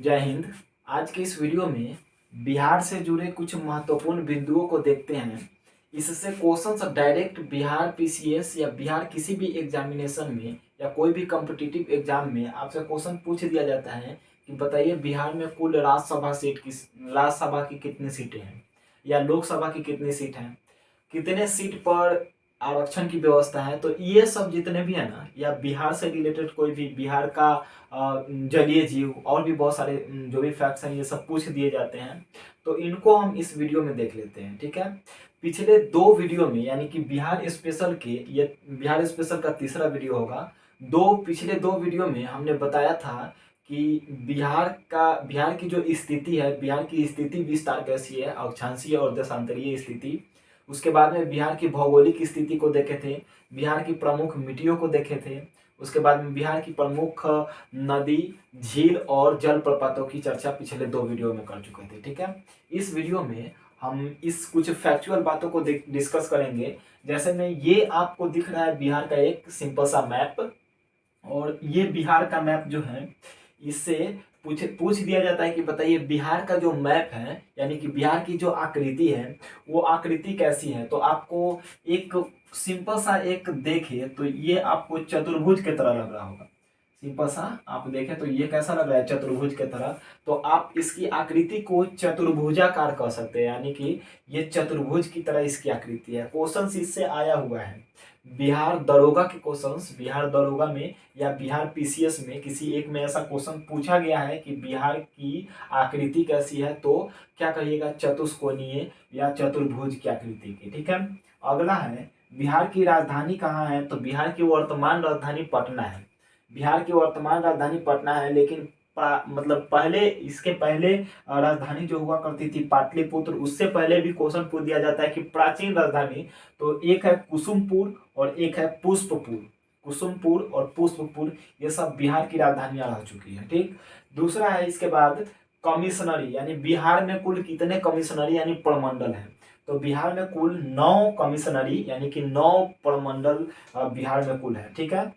जय हिंद। आज के इस वीडियो में बिहार से जुड़े कुछ महत्वपूर्ण बिंदुओं को देखते हैं। इससे क्वेश्चंस डायरेक्ट बिहार पीसीएस या बिहार किसी भी एग्जामिनेशन में या कोई भी कॉम्पिटिटिव एग्जाम में आपसे क्वेश्चन पूछ दिया जाता है कि बताइए बिहार में कुल राज्यसभा की कितनी सीटें हैं या लोकसभा की कितनी सीट हैं, कितने सीट पर आरक्षण की व्यवस्था है। तो ये सब जितने भी है ना, या बिहार से रिलेटेड कोई भी बिहार का जलीय जीव और भी बहुत सारे जो भी फैक्ट्स हैं ये सब पूछ दिए जाते हैं। तो इनको हम इस वीडियो में देख लेते हैं, ठीक है। पिछले दो वीडियो में यानी कि बिहार स्पेशल के, ये बिहार स्पेशल का तीसरा वीडियो होगा। पिछले दो वीडियो में हमने बताया था कि बिहार की जो स्थिति है, बिहार की स्थिति विस्तार कैसी है, अक्षांशीय और देशांतरीय स्थिति। उसके बाद में बिहार की भौगोलिक स्थिति को देखे थे, बिहार की प्रमुख मिट्टियों को देखे थे। उसके बाद में बिहार की प्रमुख नदी, झील और जलप्रपातों की चर्चा पिछले दो वीडियो में कर चुके थे, ठीक है। इस वीडियो में हम इस कुछ फैक्चुअल बातों को डिस्कस करेंगे। जैसे में ये आपको दिख रहा है बिहार का एक सिंपल सा मैप, और ये बिहार का मैप जो है इससे पूछ दिया जाता है कि बताइए बिहार का जो मैप है यानी कि बिहार की जो आकृति है वो आकृति कैसी है। तो आपको एक सिंपल सा एक देखे तो ये आपको चतुर्भुज की तरह लग रहा होगा। सिंपल सा आप देखें तो ये कैसा लग रहा है, चतुर्भुज की तरह। तो आप इसकी आकृति को चतुर्भुजाकार कह सकते हैं, यानी कि ये चतुर्भुज की तरह इसकी आकृति है। क्वेश्चन इससे आया हुआ है बिहार दरोगा के क्वेश्चंस, बिहार दरोगा में या बिहार पीसीएस में किसी एक में ऐसा क्वेश्चन पूछा गया है कि बिहार की आकृति कैसी है, तो क्या कहिएगा, चतुष्कोणीय या चतुर्भुज की आकृति की, ठीक है। अगला है बिहार की राजधानी कहाँ है। तो बिहार की वर्तमान राजधानी पटना है। बिहार की वर्तमान राजधानी पटना है, लेकिन मतलब पहले, इसके पहले राजधानी जो हुआ करती थी पाटलिपुत्र, उससे पहले भी क्वेश्चन पूछ दिया जाता है कि प्राचीन राजधानी। तो एक है कुसुमपुर और एक है पुष्पपुर। कुसुमपुर और पुष्पपुर ये सब बिहार की राजधानियां रह चुकी है, ठीक। दूसरा है इसके बाद कमिश्नरी, यानी बिहार में कुल कितने कमिश्नरी यानी प्रमंडल है। तो बिहार में कुल 9 कमिश्नरी यानी कि 9 प्रमंडल बिहार में कुल है, ठीक है।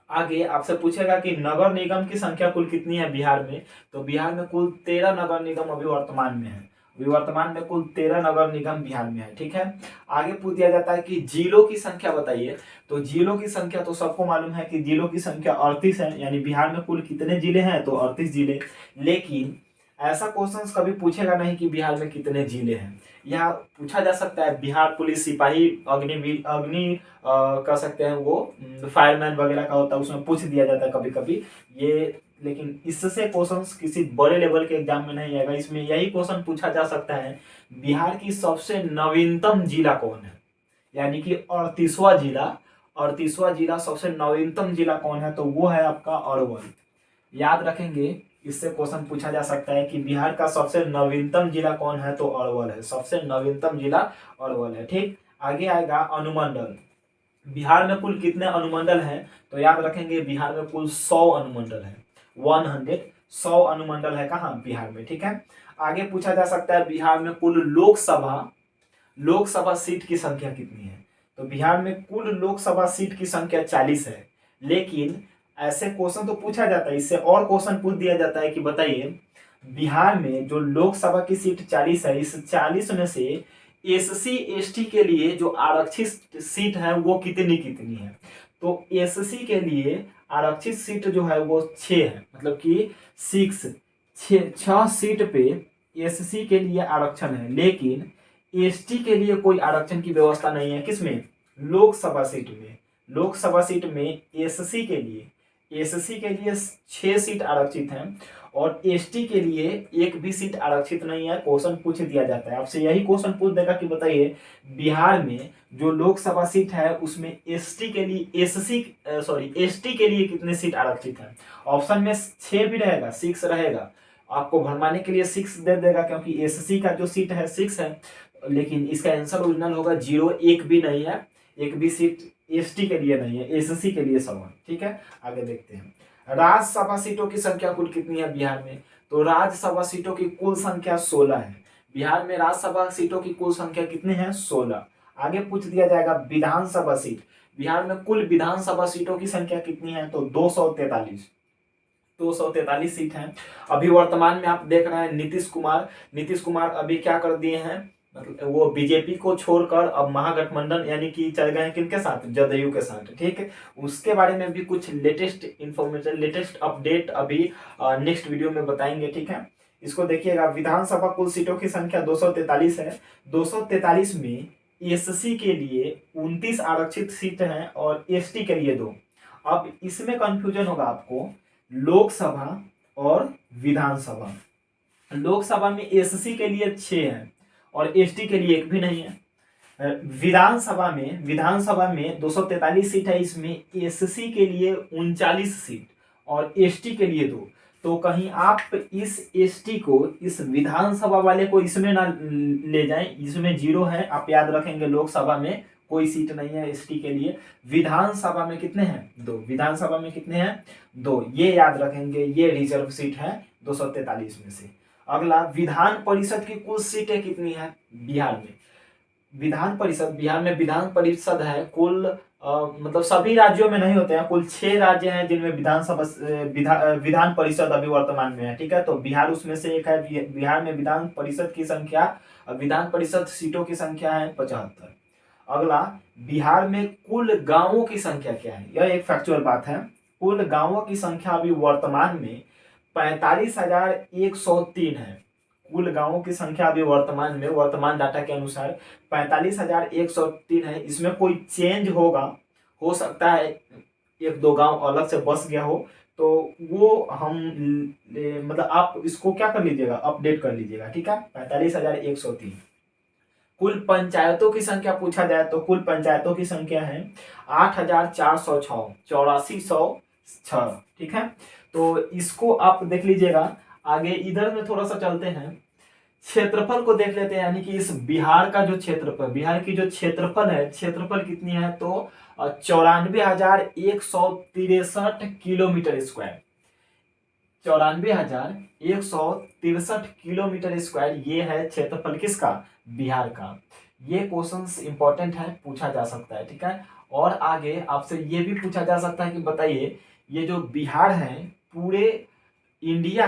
आगे आपसे पूछेगा कि नगर निगम की संख्या कुल कितनी है बिहार में। तो बिहार में कुल 13 नगर निगम अभी वर्तमान में है। अभी वर्तमान में कुल 13 नगर निगम बिहार में है, ठीक है। आगे पूछ दिया जाता है कि जिलों की संख्या बताइए। तो जिलों की संख्या तो सबको मालूम है कि जिलों की संख्या 38 है, यानी बिहार में कुल कितने जिले हैं, तो 38 जिले। लेकिन ऐसा क्वेश्चन कभी पूछेगा नहीं कि बिहार में कितने जिले हैं। यह पूछा जा सकता है बिहार पुलिस सिपाही अग्निवीर कह सकते हैं वो फायरमैन वगैरह का होता है, उसमें पूछ दिया जाता है कभी कभी ये। लेकिन इससे क्वेश्चंस किसी बड़े लेवल के एग्जाम में नहीं आएगा। इसमें यही क्वेश्चन पूछा जा सकता है बिहार की सबसे नवीनतम जिला कौन है, यानी कि 38वां जिला। 38वां जिला सबसे नवीनतम जिला कौन है, तो वो है आपका अरवल। याद रखेंगे, इससे क्वेश्चन पूछा जा सकता है कि बिहार का सबसे नवीनतम जिला कौन है, तो अरवल है। सबसे नवीनतम जिला अरवल है, ठीक। आगे आएगा अनुमंडल। बिहार में कुल कितने अनुमंडल हैं। तो याद रखेंगे बिहार में कुल 100 अनुमंडल है। 100 अनुमंडल है कहाँ, बिहार में, ठीक है। आगे पूछा जा सकता है बिहार में कुल लोकसभा सीट की संख्या कितनी है। तो बिहार में कुल लोकसभा सीट की संख्या 40 है। लेकिन ऐसे क्वेश्चन तो पूछा जाता है, इससे और क्वेश्चन पूछ दिया जाता है कि बताइए बिहार में जो लोकसभा की सीट 40 है, इस 40 में से एससी एसटी के लिए जो आरक्षित सीट है वो कितनी कितनी है। तो एससी के लिए आरक्षित सीट जो है वो 6 है, मतलब कि 6 सीट पे एससी के लिए आरक्षण है। लेकिन एसटी के लिए कोई आरक्षण की व्यवस्था नहीं है। किसमें, लोकसभा सीट में। लोकसभा सीट में एससी के लिए 6 सीट आरक्षित हैं और एसटी के लिए एक भी सीट आरक्षित नहीं है। क्वेश्चन पूछ दिया जाता है आपसे, यही क्वेश्चन पूछ देगा कि बताइए बिहार में जो लोकसभा सीट है उसमें एसटी के लिए कितने सीट आरक्षित है। ऑप्शन में 6 भी रहेगा, 6 रहेगा। आपको भरमाने के लिए 6 दे देगा क्योंकि एससी का जो सीट है 6 है। लेकिन इसका आंसर ओरिजिनल होगा 0, एक भी नहीं है। एक भी सीट एसटी के लिए नहीं है, एससी के लिए सवाल, ठीक है। आगे देखते हैं राज्यसभा सीटों की संख्या कुल कितनी है बिहार में। तो राज्यसभा सीटों की कुल संख्या 16 है। बिहार में राज्यसभा सीटों की कुल संख्या कितनी है, 16। आगे पूछ दिया जाएगा विधानसभा सीट। बिहार में कुल विधानसभा सीटों की संख्या कितनी है, तो 243। 243 सीट हैं। अभी वर्तमान में आप देख रहे हैं नीतीश कुमार अभी क्या कर दिए हैं, मतलब वो बीजेपी को छोड़कर अब महागठबंधन यानी कि चल गए हैं किनके साथ, जदयू के साथ। ठीक है, उसके बारे में भी कुछ लेटेस्ट इंफॉर्मेशन, लेटेस्ट अपडेट अभी नेक्स्ट वीडियो में बताएंगे। ठीक है, इसको देखिएगा। विधानसभा कुल सीटों की संख्या 243 है। 243 में एससी के लिए 29 आरक्षित सीट हैं और एसटी के लिए 2। अब इसमें कंफ्यूजन होगा आपको, लोकसभा और विधानसभा। लोकसभा में एससी के लिए 6 है और एसटी के लिए 1 भी नहीं है। विधानसभा में 243 सीट है, इसमें एससी के लिए 39 सीट और एसटी के लिए 2। तो कहीं आप इस एसटी को, इस विधानसभा वाले को इसमें ना ले जाएं, इसमें 0 है, आप याद रखेंगे। लोकसभा में कोई सीट नहीं है एसटी के लिए। विधानसभा में कितने हैं, 2। विधानसभा में कितने हैं, 2, ये याद रखेंगे। ये रिजर्व सीट है 243 में से। अगला, विधान परिषद की कुल सीटें कितनी है बिहार में। बिहार में विधान परिषद है कुल, मतलब सभी राज्यों में नहीं होते हैं, कुल 6 राज्य हैं जिनमें विधान परिषद अभी वर्तमान में है। ठीक है, तो बिहार उसमें से एक है। बिहार में विधान परिषद की संख्या, विधान परिषद सीटों की संख्या है 75। अगला, बिहार में कुल गांवों की संख्या क्या है, यह एक फैक्चुअल बात है। कुल गांवों की संख्या अभी वर्तमान में 45,103 है। कुल गांवों की संख्या अभी वर्तमान डाटा के अनुसार 45,103 है। इसमें कोई चेंज होगा, हो सकता है 1-2 गांव अलग से बस गया हो, तो वो हम मतलब आप इसको क्या कर लीजिएगा, अपडेट कर लीजिएगा। ठीक है, 45,103। कुल पंचायतों की संख्या पूछा जाए तो कुल पंचायतों की संख्या है 8,406, 8406। ठीक है, तो इसको आप देख लीजिएगा। आगे इधर में थोड़ा सा चलते हैं, क्षेत्रफल को देख लेते हैं। यानी कि इस बिहार का जो क्षेत्रफल, बिहार की जो क्षेत्रफल है, क्षेत्रफल कितनी है, तो 94,163 किलोमीटर स्क्वायर। 94,163 किलोमीटर स्क्वायर, ये है क्षेत्रफल किसका, बिहार का। ये क्वेश्चंस इंपॉर्टेंट है, पूछा जा सकता है। ठीक है, और आगे आपसे ये भी पूछा जा सकता है कि बताइए, ये जो बिहार है पूरे इंडिया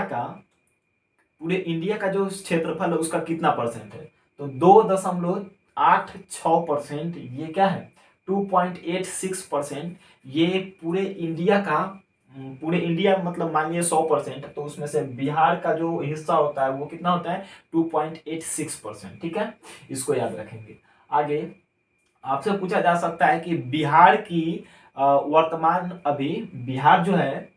का जो क्षेत्रफल है उसका कितना परसेंट है, तो 2.86%। ये क्या है, 2.86%। ये पूरे इंडिया मतलब मानिए 100%, तो उसमें से बिहार का जो हिस्सा होता है वो कितना होता है, 2.86%। ठीक है, इसको याद रखेंगे। आगे आपसे पूछा जा सकता है कि बिहार की वर्तमान अभी बिहार जो है,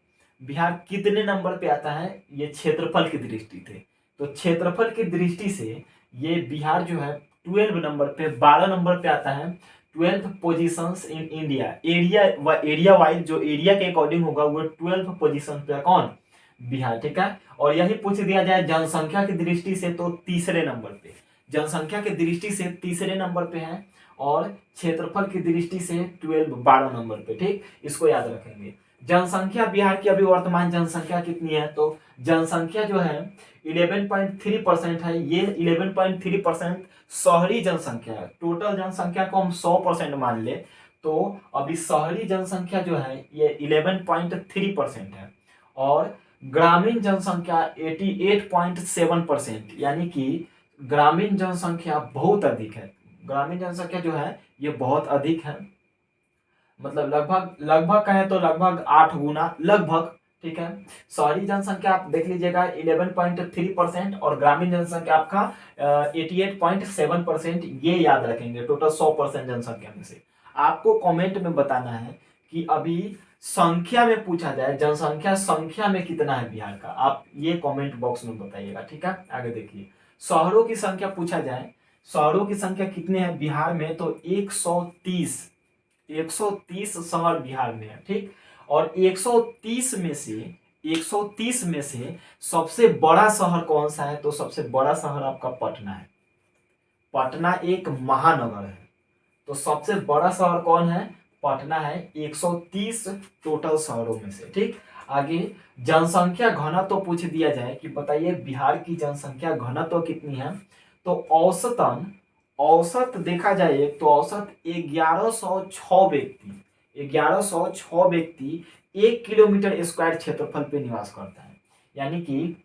बिहार कितने नंबर पे आता है ये क्षेत्रफल की दृष्टि से। तो क्षेत्रफल की दृष्टि से ये बिहार जो है 12 नंबर पे, 12 नंबर पे आता है। 12th positions in India. Area wise जो एरिया के अकॉर्डिंग होगा वो 12th पोजीशन पे कौन, बिहार। ठीक है, और यही पूछ दिया जाए जनसंख्या की दृष्टि से तो तीसरे नंबर पे, जनसंख्या की दृष्टि से तीसरे नंबर पे है, और क्षेत्रफल की दृष्टि से 12 नंबर पे। ठीक, इसको याद रखेंगे। जनसंख्या बिहार की अभी वर्तमान जनसंख्या कितनी है, तो जनसंख्या जो है 11.3% है। ये 11.3% शहरी जनसंख्या है। टोटल जनसंख्या को हम 100% मान ले तो अभी शहरी जनसंख्या जो है ये 11.3% है, और ग्रामीण जनसंख्या 88.7%, यानी कि ग्रामीण जनसंख्या बहुत अधिक है। ग्रामीण जनसंख्या जो है ये बहुत अधिक है, मतलब लगभग कहें तो लगभग 8 गुना लगभग। ठीक है, शहरी जनसंख्या आप देख लीजिएगा 11.3% और ग्रामीण जनसंख्या आपका 88.7%। ये याद रखेंगे टोटल 100% जनसंख्या में से। आपको कमेंट में बताना है कि अभी संख्या में पूछा जाए, जनसंख्या संख्या में कितना है बिहार का, आप ये कमेंट बॉक्स में बताइएगा। ठीक है, आगे देखिए। शहरों की संख्या पूछा जाए, शहरों की संख्या कितने हैं बिहार में, तो 130 शहर बिहार में है। ठीक, और 130 में से सबसे बड़ा शहर कौन सा है, तो सबसे बड़ा शहर आपका पटना है। पटना एक महानगर है, तो सबसे बड़ा शहर कौन है, पटना है। 130 टोटल शहरों में से। ठीक, आगे जनसंख्या घनत्व तो पूछ दिया जाए कि बताइए बिहार की जनसंख्या घनत्व तो कितनी है, तो औसत देखा जाए तो औसत 1106 व्यक्ति 1106 व्यक्ति 1 किलोमीटर स्क्वायर क्षेत्रफल पे निवास करता है। यानी कि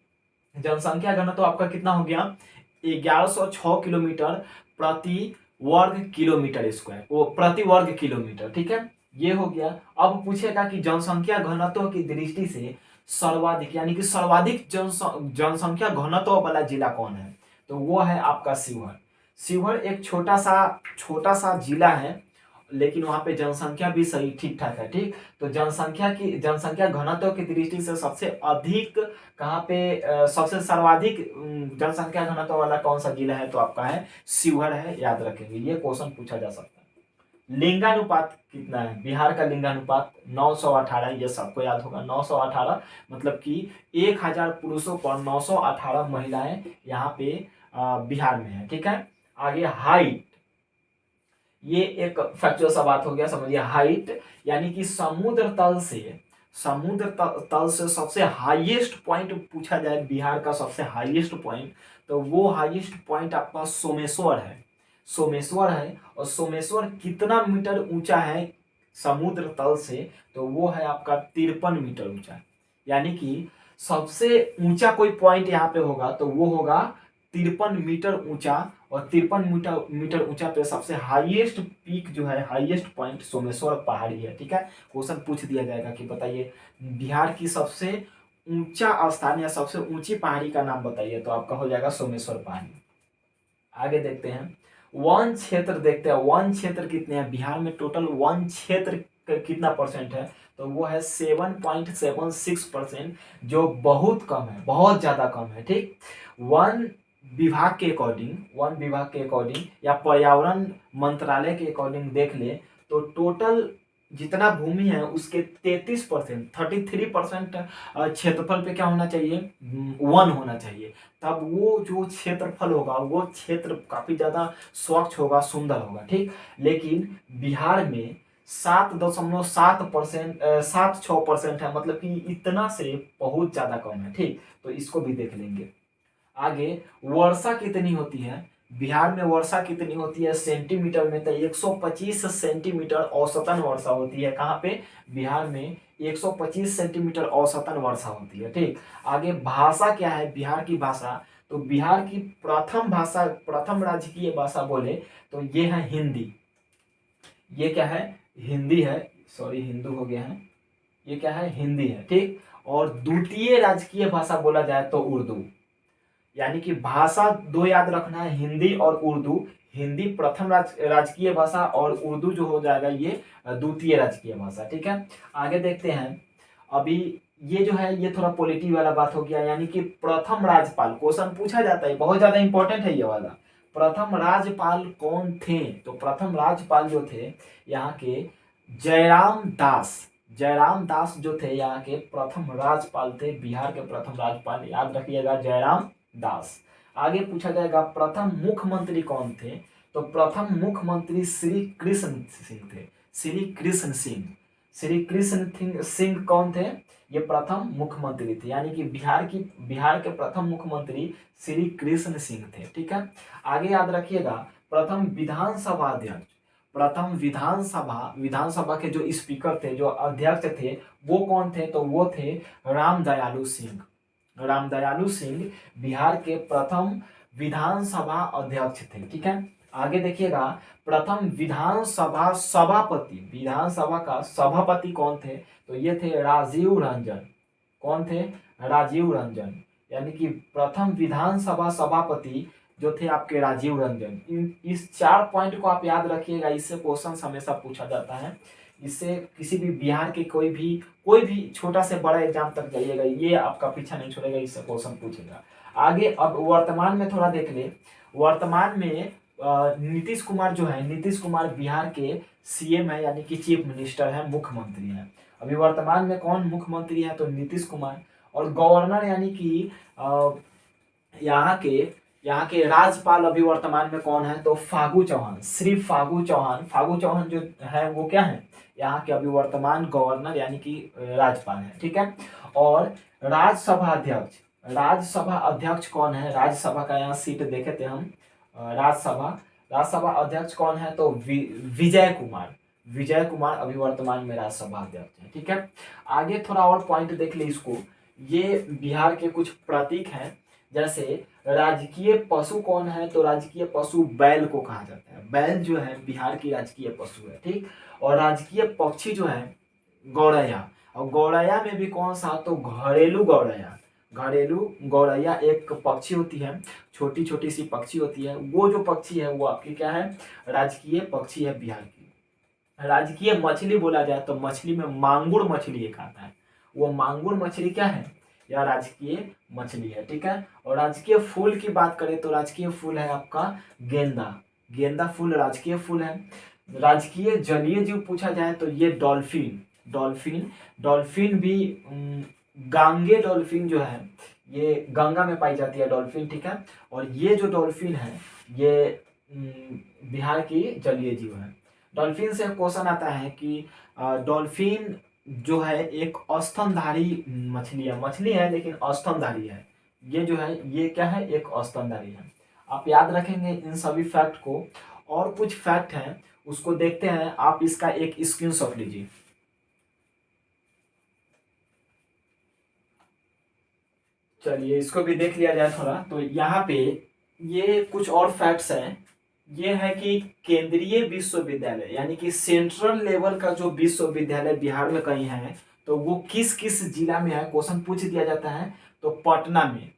जनसंख्या घनत्व आपका कितना हो गया, 1106 किलोमीटर प्रति वर्ग किलोमीटर स्क्वायर, वो प्रति वर्ग किलोमीटर, ठीक है, ये हो गया। अब पूछेगा कि जनसंख्या घनत्व की दृष्टि से सर्वाधिक यानी कि सर्वाधिक जनसंख्या घनत्व वाला जिला कौन है, तो वो है आपका शिवहर। शिवहर एक छोटा सा जिला है, लेकिन वहां पे जनसंख्या भी सही ठीक ठाक है, ठीक। तो जनसंख्या घनत्व की दृष्टि से सबसे अधिक कहाँ पे सबसे सर्वाधिक जनसंख्या घनत्व वाला कौन सा जिला है, तो आपका है शिवहर है, याद रखेंगे, ये क्वेश्चन पूछा जा सकता है। लिंगानुपात कितना है, बिहार का लिंगानुपात 918, ये सबको याद होगा, 918 मतलब कि 1000 पुरुषों पर 918 महिलाएं यहाँ पे बिहार में है, ठीक है। आगे हाइट, ये एक फैक्चुअल सा बात हो गया, समझिए। हाइट यानी कि तल से सबसे हाईएस्ट पॉइंट पूछा जाए, बिहार का सबसे हाईएस्ट पॉइंट, तो वो हाईएस्ट पॉइंट आपका सोमेश्वर है। और सोमेश्वर कितना मीटर ऊंचा है समुद्र तल से, तो वो है आपका 53 मीटर ऊंचा। यानी कि सबसे ऊंचा कोई पॉइंट यहाँ पे होगा तो वो होगा 53 मीटर ऊंचा, और 53 मीटर ऊंचा पे सबसे हाईएस्ट पीक जो है, हाईएस्ट पॉइंट सोमेश्वर पहाड़ी है, ठीक है। क्वेश्चन पूछ दिया जाएगा कि बताइए बिहार की सबसे ऊंचा स्थान या सबसे ऊंची पहाड़ी का नाम बताइए, तो आपका हो जाएगा सोमेश्वर पहाड़ी। आगे देखते हैं वन क्षेत्र, देखते हैं वन क्षेत्र कितने हैं बिहार में, टोटल वन क्षेत्र कितना परसेंट है, तो वो है 7.76%, जो बहुत कम है, बहुत ज्यादा कम है, ठीक। वन वन विभाग के अकॉर्डिंग या पर्यावरण मंत्रालय के अकॉर्डिंग देख ले तो टोटल जितना भूमि है उसके 33%, 33% क्षेत्रफल पे क्या होना चाहिए, वन होना चाहिए। तब वो जो क्षेत्रफल होगा वो क्षेत्र काफी ज्यादा स्वच्छ होगा, सुंदर होगा, ठीक। लेकिन बिहार में 7.7%, 7.6% है, मतलब कि इतना से बहुत ज्यादा कम है, ठीक। तो इसको भी देख लेंगे। आगे वर्षा कितनी होती है बिहार में, वर्षा कितनी होती है सेंटीमीटर में, तो 125 सेंटीमीटर औसतन वर्षा होती है। कहाँ पे, बिहार में 125 सेंटीमीटर औसतन वर्षा होती है, ठीक। आगे भाषा क्या है बिहार की भाषा, तो बिहार की प्रथम भाषा, प्रथम राजकीय भाषा बोले तो ये है हिंदी। ये क्या है, हिंदी है, सॉरी हिंदू हो गया है, ये क्या है, हिंदी है, ठीक। और द्वितीय राजकीय भाषा बोला जाए तो उर्दू। यानी कि भाषा दो याद रखना है, हिंदी और उर्दू। हिंदी प्रथम राजकीय भाषा और उर्दू जो हो जाएगा ये द्वितीय राजकीय भाषा, ठीक है। आगे देखते हैं, अभी ये जो है ये थोड़ा पॉलिटी वाला बात हो गया, यानी कि प्रथम राज्यपाल, क्वेश्चन पूछा जाता है, बहुत ज्यादा इंपॉर्टेंट है ये वाला। प्रथम राज्यपाल कौन थे, तो प्रथम राज्यपाल जो थे यहाँ के जयराम दास जो थे यहाँ के प्रथम राज्यपाल थे, बिहार के प्रथम राज्यपाल, याद रखिएगा जयराम दास। आगे पूछा जाएगा प्रथम मुख्यमंत्री कौन थे, तो प्रथम मुख्यमंत्री श्री कृष्ण सिंह थे। श्री कृष्ण सिंह कौन थे, ये प्रथम मुख्यमंत्री थे, यानी कि बिहार के प्रथम मुख्यमंत्री श्री कृष्ण सिंह थे, ठीक है। आगे याद रखिएगा प्रथम विधानसभा के जो स्पीकर थे, जो अध्यक्ष थे, वो कौन थे, तो वो थे रामदयालु सिंह बिहार के प्रथम विधानसभा अध्यक्ष थे, ठीक है। आगे देखिएगा प्रथम विधानसभा का सभापति कौन थे, तो ये थे राजीव रंजन। कौन थे, राजीव रंजन। यानी कि प्रथम विधानसभा सभापति जो थे आपके राजीव रंजन। इस 4 पॉइंट को आप याद रखिएगा, इससे क्वेश्चन हमेशा पूछा जाता है। इससे किसी भी बिहार के कोई भी छोटा से बड़ा एग्जाम तक जाइएगा, ये आपका पीछा नहीं छोड़ेगा, इससे क्वेश्चन पूछेगा। आगे अब वर्तमान में थोड़ा देख ले, वर्तमान में नीतीश कुमार जो है, नीतीश कुमार बिहार के सीएम है, यानी कि चीफ मिनिस्टर है, मुख्यमंत्री है। अभी वर्तमान में कौन मुख्यमंत्री है, तो नीतीश कुमार। और गवर्नर यानी कि यहाँ के राज्यपाल अभी वर्तमान में कौन है, तो फागू चौहान, श्री फागू चौहान जो है वो क्या है, यहाँ के अभी वर्तमान गवर्नर यानी कि राज्यपाल है, ठीक है। और राज्यसभा अध्यक्ष कौन है, राज्यसभा का यहाँ सीट देखे थे हम, राज्यसभा अध्यक्ष कौन है, तो विजय विजय कुमार अभी वर्तमान में राज्यसभा अध्यक्ष है। ठीक है, आगे थोड़ा और पॉइंट देख ले इसको। ये बिहार के कुछ प्रतीक हैं, जैसे राजकीय पशु कौन है, तो राजकीय पशु बैल को कहा जाता है। बैल जो है बिहार की राजकीय पशु है। ठीक, और राजकीय पक्षी जो है गौरैया, और गौरैया में भी कौन सा, तो घरेलू गौरैया। घरेलू गौरैया एक पक्षी होती है, छोटी छोटी सी पक्षी होती है। वो जो पक्षी है वो आपकी क्या है, राजकीय पक्षी है बिहार की। राजकीय मछली बोला जाए तो मछली में मांगुर मछली एक आता है, वो मांगुर मछली क्या है, यह राजकीय मछली है। ठीक है, और राजकीय फूल की बात करें तो राजकीय फूल है आपका गेंदा। गेंदा फूल राजकीय फूल है। राजकीय जलीय जीव पूछा जाए तो ये डॉल्फिन। डॉल्फिन डॉल्फिन भी गांगे डॉल्फिन जो है ये गंगा में पाई जाती है डॉल्फिन। ठीक है, और ये जो डॉल्फिन है ये बिहार की जलीय जीव है। डॉल्फिन से क्वेश्चन आता है कि डॉल्फिन जो है एक स्तनधारी मछली है लेकिन स्तनधारी है। ये जो है ये क्या है, एक स्तनधारी है। आप याद रखेंगे इन सभी फैक्ट को। और कुछ फैक्ट हैं उसको देखते हैं, आप इसका एक स्क्रीनशॉट लीजिए। चलिए इसको भी देख लिया जाए थोड़ा। तो यहाँ पे ये कुछ और फैक्ट्स हैं। ये है कि केंद्रीय विश्वविद्यालय यानी कि सेंट्रल लेवल का जो विश्वविद्यालय बिहार में कहीं है तो वो किस किस जिला में है, क्वेश्चन पूछ दिया जाता है। तो पटना में,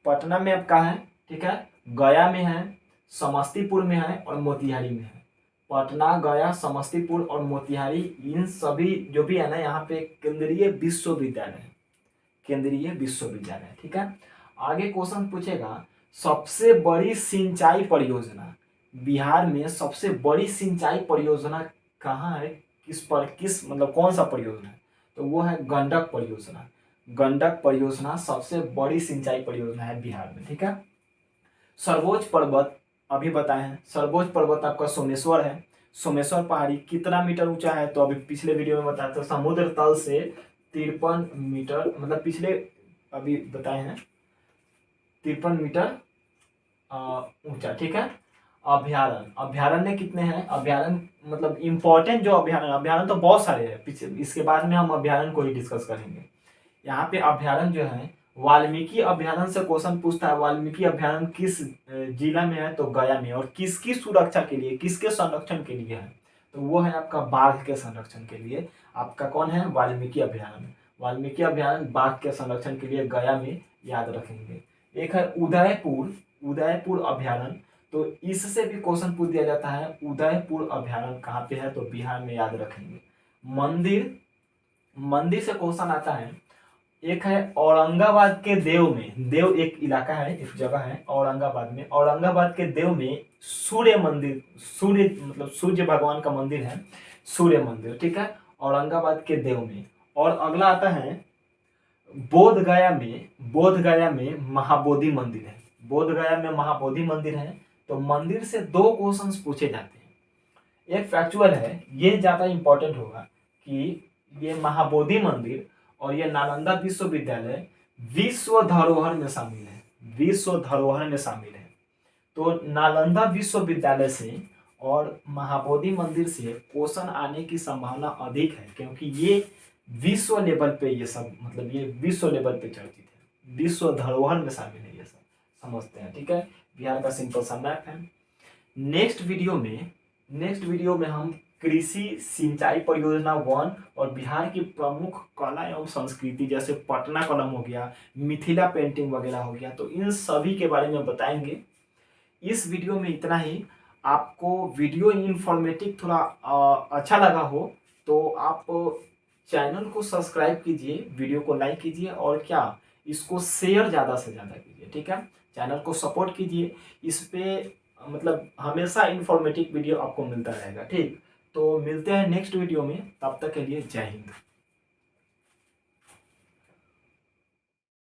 पटना में अब कहाँ है, ठीक है, गया में है, समस्तीपुर में है और मोतिहारी में है। पटना, गया, समस्तीपुर और मोतिहारी, इन सभी जो भी है ना यहाँ पे केंद्रीय विश्वविद्यालय है, केंद्रीय विश्वविद्यालय। ठीक है, आगे क्वेश्चन पूछेगा सबसे बड़ी सिंचाई परियोजना, बिहार में सबसे बड़ी सिंचाई परियोजना कहाँ है, किस पर, किस मतलब कौन सा परियोजना है, तो वो है गंडक परियोजना। गंडक परियोजना सबसे बड़ी सिंचाई परियोजना है बिहार में। ठीक है, सर्वोच्च पर्वत अभी बताए हैं, सर्वोच्च पर्वत आपका सोमेश्वर है। सोमेश्वर पहाड़ी कितना मीटर ऊंचा है, तो अभी पिछले वीडियो में बताया था, समुद्र तल से 53 मीटर, मतलब पिछले अभी बताए हैं 53 मीटर ऊंचा। ठीक है, अभ्यारण्य, अभ्यारण्य कितने हैं, अभ्यारण्य मतलब इंपॉर्टेंट जो अभ्यारण्य, अभ्यारण्य तो बहुत सारे हैं, पीछे इसके बाद में हम अभ्यारण्य को ही डिस्कस करेंगे। यहाँ पे अभ्यारण्य जो है वाल्मीकि अभ्यारण्य से क्वेश्चन पूछता है, वाल्मीकि अभ्यारण्य किस जिला में है, तो गया में। और किसकी सुरक्षा के लिए, किसके संरक्षण के लिए है, तो वो है आपका बाघ के संरक्षण के लिए। आपका कौन है, वाल्मीकि अभ्यारण्य। वाल्मीकि अभ्यारण्य बाघ के संरक्षण के लिए गया में, याद रखेंगे। एक है उदयपुर, उदयपुर अभ्यारण्य, तो इससे भी क्वेश्चन पूछ दिया जाता है, उदयपुर अभ्यारण्य कहाँ पे है, तो बिहार में, याद रखेंगे। मंदिर, मंदिर से क्वेश्चन आता है। एक है औरंगाबाद के देव में, देव एक इलाका है, एक जगह है औरंगाबाद में, औरंगाबाद के देव में सूर्य मंदिर, सूर्य मतलब सूर्य भगवान का मंदिर है, सूर्य मंदिर। ठीक है, औरंगाबाद के देव में। और अगला आता है बोध गया में, बोध गया में महाबोधि मंदिर है, बोध गया में महाबोधि मंदिर है। तो मंदिर से दो क्वेश्चंस पूछे जाते हैं। एक फैक्चुअल है, ये ज्यादा इंपॉर्टेंट होगा कि ये महाबोधि मंदिर और ये नालंदा विश्वविद्यालय विश्व धरोहर में शामिल है, विश्व धरोहर में शामिल है। तो नालंदा विश्वविद्यालय से और महाबोधि मंदिर से क्वेश्चन आने की संभावना अधिक है, क्योंकि ये विश्व लेवल पे, ये सब मतलब ये विश्व लेवल पे चर्चित है, विश्व धरोहर में शामिल है, ये सब समझते हैं। ठीक है, बिहार का सिंपल सा मैप है। नेक्स्ट वीडियो में हम कृषि सिंचाई परियोजना 1 और बिहार की प्रमुख कला एवं संस्कृति जैसे पटना कलम हो गया, मिथिला पेंटिंग वगैरह हो गया, तो इन सभी के बारे में बताएंगे। इस वीडियो में इतना ही। आपको वीडियो इन्फॉर्मेटिव थोड़ा अच्छा लगा हो तो आप चैनल को सब्सक्राइब कीजिए, वीडियो को लाइक कीजिए और क्या, इसको शेयर ज़्यादा से ज़्यादा कीजिए। ठीक है, चैनल को सपोर्ट कीजिए, इस पे मतलब हमेशा इन्फॉर्मेटिव वीडियो आपको मिलता रहेगा। ठीक, तो मिलते हैं नेक्स्ट वीडियो में, तब तक के लिए जय हिंद।